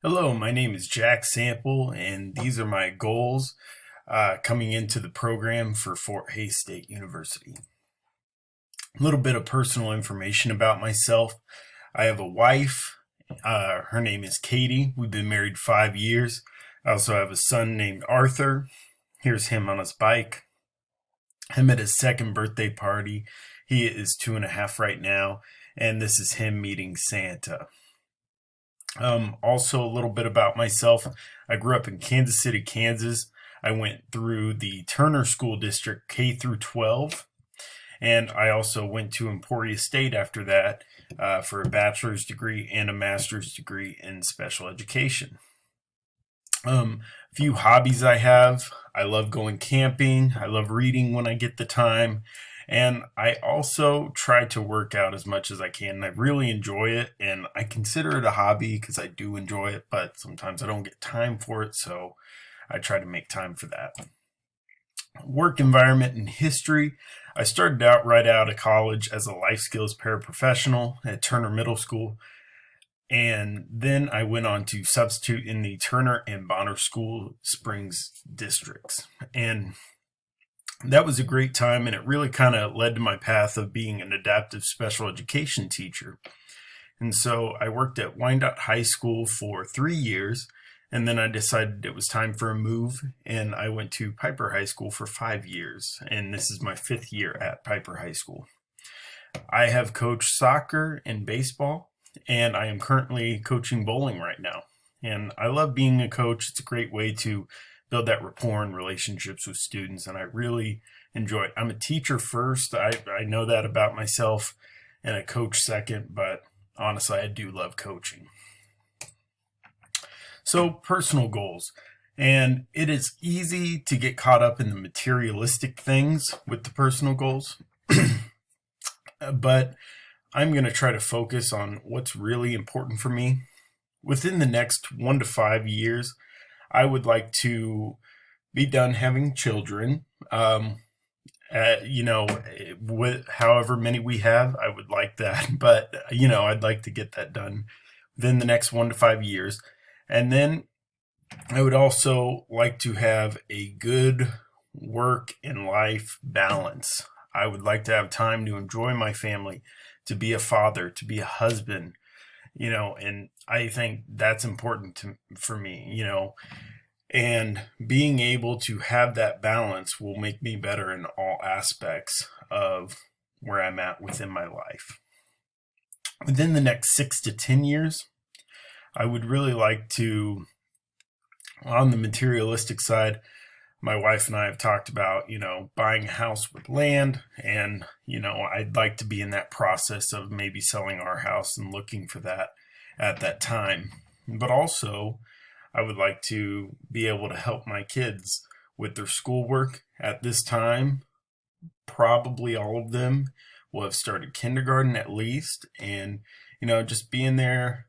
Hello, my name is Jack Sampel, and these are my goals coming into the program for Fort Hays State University. A little bit of personal information about myself. I have a wife. Her name is Katie. We've been married 5 years. I also have a son named Arthur. Here's him on his bike. I'm at his second birthday party. He is 2.5 right now, and this is him meeting Santa. Also, a little bit about myself. I grew up in Kansas City, Kansas. I went through the Turner School District K through 12, and I also went to Emporia State after that for a bachelor's degree and a master's degree in special education. A few hobbies I have. I love going camping. I love reading when I get the time. And I also try to work out as much as I can. And I really enjoy it. And I consider it a hobby because I do enjoy it, but sometimes I don't get time for it. So I try to make time for that. Work environment and history. I started out right out of college as a life skills paraprofessional at Turner Middle School. And then I went on to substitute in the Turner and Bonner School Springs districts. And that was a great time, and it really kind of led to my path of being an adaptive special education teacher. And so I worked at Wyandotte High School for 3 years, and then I decided it was time for a move, and I went to Piper High School for 5 years, and this is my 5th year at Piper High School. I have coached soccer and baseball, and I am currently coaching bowling right now. And I love being a coach. It's a great way to build that rapport and relationships with students, and I really enjoy it. I'm a teacher first. I know that about myself, and a coach second, but honestly, I do love coaching. So, personal goals. And it is easy to get caught up in the materialistic things with the personal goals, but I'm going to try to focus on what's really important for me. Within the next 1 to 5 years, I would like to be done having children. With however many we have, I would like that. But, I'd like to get that done within the next 1 to 5 years. And then I would also like to have a good work and life balance. I would like to have time to enjoy my family, to be a father, to be a husband, and I think that's important for me, and being able to have that balance will make me better in all aspects of where I'm at within my life. Within the next 6 to 10 years, I would really like to, on the materialistic side, my wife and I have talked about, buying a house with land, and, I'd like to be in that process of maybe selling our house and looking for that at that time. But also, I would like to be able to help my kids with their schoolwork at this time. Probably all of them will have started kindergarten at least, and, just being there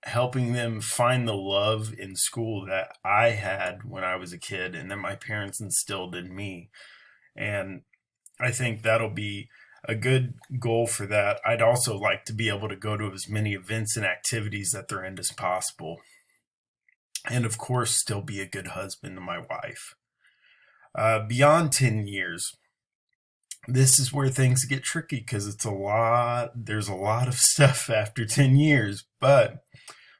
helping them find the love in school that I had when I was a kid and that my parents instilled in me. And I think that'll be a good goal for that. I'd also like to be able to go to as many events and activities that they're in as possible. And of course, still be a good husband to my wife. Beyond 10 years, this is where things get tricky because there's a lot of stuff after 10 years, but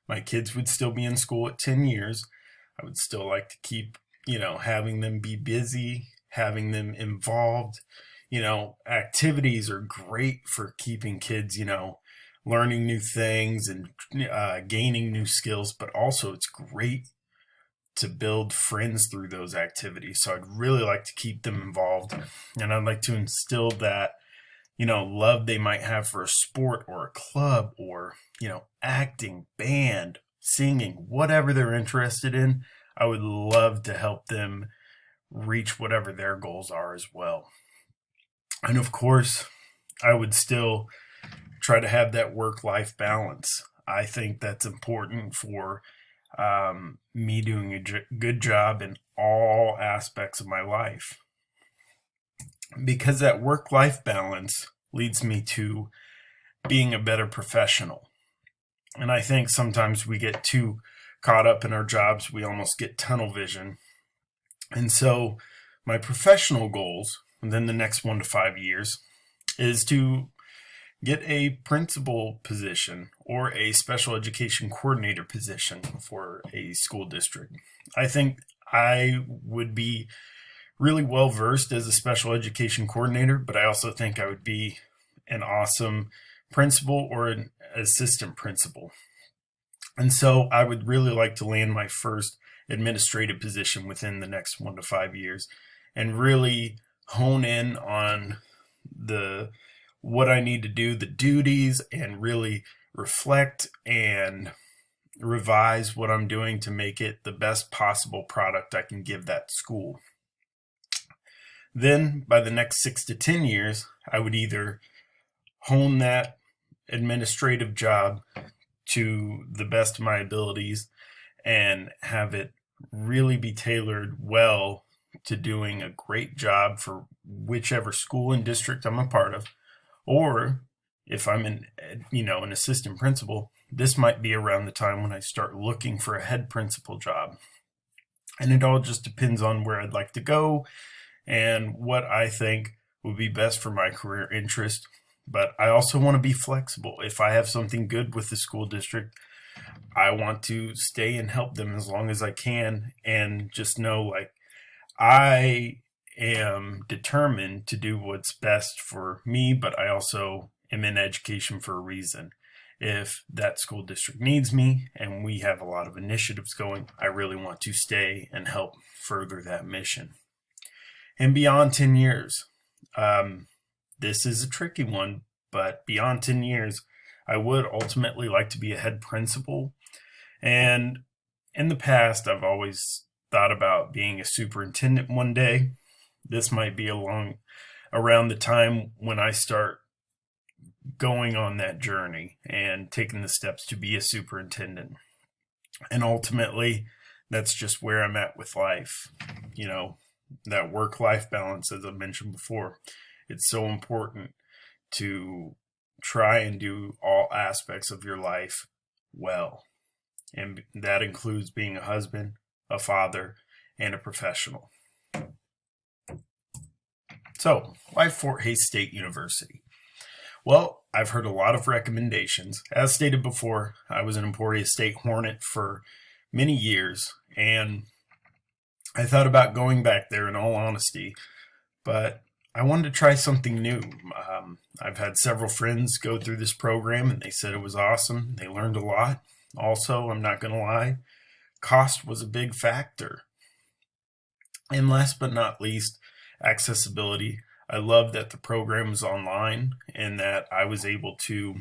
my kids would still be in school at 10 years. I would still like to keep, having them be busy, having them involved. Activities are great for keeping kids, learning new things and gaining new skills, but also it's great to build friends through those activities. So I'd really like to keep them involved, and I'd like to instill that love they might have for a sport or a club or, acting, band, singing, whatever they're interested in. I would love to help them reach whatever their goals are as well. And of course, I would still try to have that work-life balance. I think that's important for me doing a good job in all aspects of my life, because that work-life balance leads me to being a better professional. And I think sometimes we get too caught up in our jobs, we almost get tunnel vision. And so my professional goals within the next 1 to 5 years is to get a principal position or a special education coordinator position for a school district. I think I would be really well versed as a special education coordinator, but I also think I would be an awesome principal or an assistant principal. And so I would really like to land my first administrative position within the next 1 to 5 years and really hone in on the what I need to do, the duties, and really reflect and revise what I'm doing to make it the best possible product I can give that school. Then by the next 6 to 10 years, I would either hone that administrative job to the best of my abilities and have it really be tailored well to doing a great job for whichever school and district I'm a part of. Or if I'm an assistant principal, this might be around the time when I start looking for a head principal job. And it all just depends on where I'd like to go and what I think would be best for my career interest. But I also want to be flexible. If I have something good with the school district, I want to stay and help them as long as I can, and just know like I am determined to do what's best for me, but I also am in education for a reason. If that school district needs me and we have a lot of initiatives going, I really want to stay and help further that mission. And beyond 10 years, this is a tricky one, but beyond 10 years, I would ultimately like to be a head principal. And in the past, I've always thought about being a superintendent one day. This might be around the time when I start going on that journey and taking the steps to be a superintendent. And ultimately, that's just where I'm at with life. That work-life balance, as I mentioned before, it's so important to try and do all aspects of your life well. And that includes being a husband, a father, and a professional. So, why Fort Hays State University? Well, I've heard a lot of recommendations. As stated before, I was an Emporia State Hornet for many years, and I thought about going back there in all honesty, but I wanted to try something new. I've had several friends go through this program, and they said it was awesome. They learned a lot. Also, I'm not going to lie, cost was a big factor. And last but not least, accessibility. I love that the program is online and that I was able to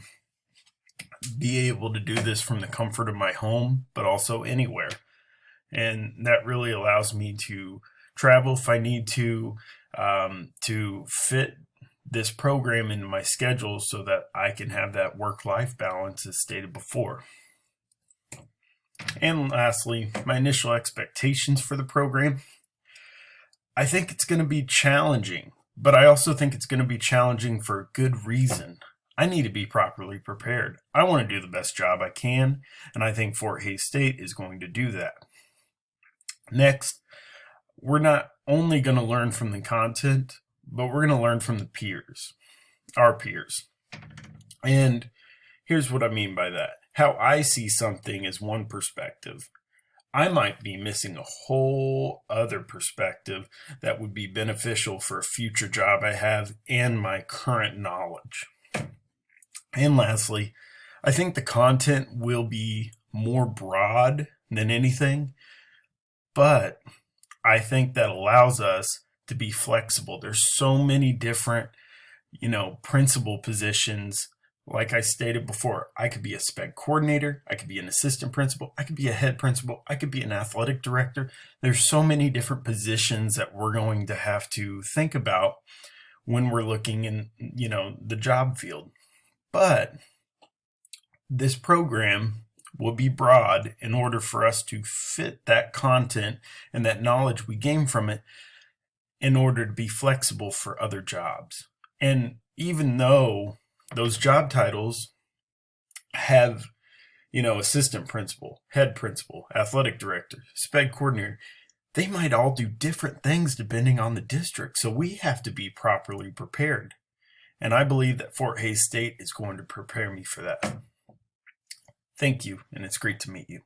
do this from the comfort of my home, but also anywhere. And that really allows me to travel if I need to fit this program into my schedule so that I can have that work-life balance as stated before. And lastly, my initial expectations for the program. I think it's going to be challenging, but I also think it's going to be challenging for a good reason. I need to be properly prepared. I want to do the best job I can, and I think Fort Hays State is going to do that. Next, we're not only going to learn from the content, but we're going to learn from the peers, our peers. And here's what I mean by that. How I see something is one perspective. I might be missing a whole other perspective that would be beneficial for a future job I have and my current knowledge. And lastly, I think the content will be more broad than anything, but I think that allows us to be flexible. There's so many different, principal positions. Like I stated before, I could be a spec coordinator, I could be an assistant principal, I could be a head principal, I could be an athletic director. There's so many different positions that we're going to have to think about when we're looking in, the job field. But this program will be broad in order for us to fit that content and that knowledge we gain from it in order to be flexible for other jobs. And even though those job titles have, assistant principal, head principal, athletic director, sped coordinator. They might all do different things depending on the district, so we have to be properly prepared. And I believe that Fort Hays State is going to prepare me for that. Thank you, and it's great to meet you.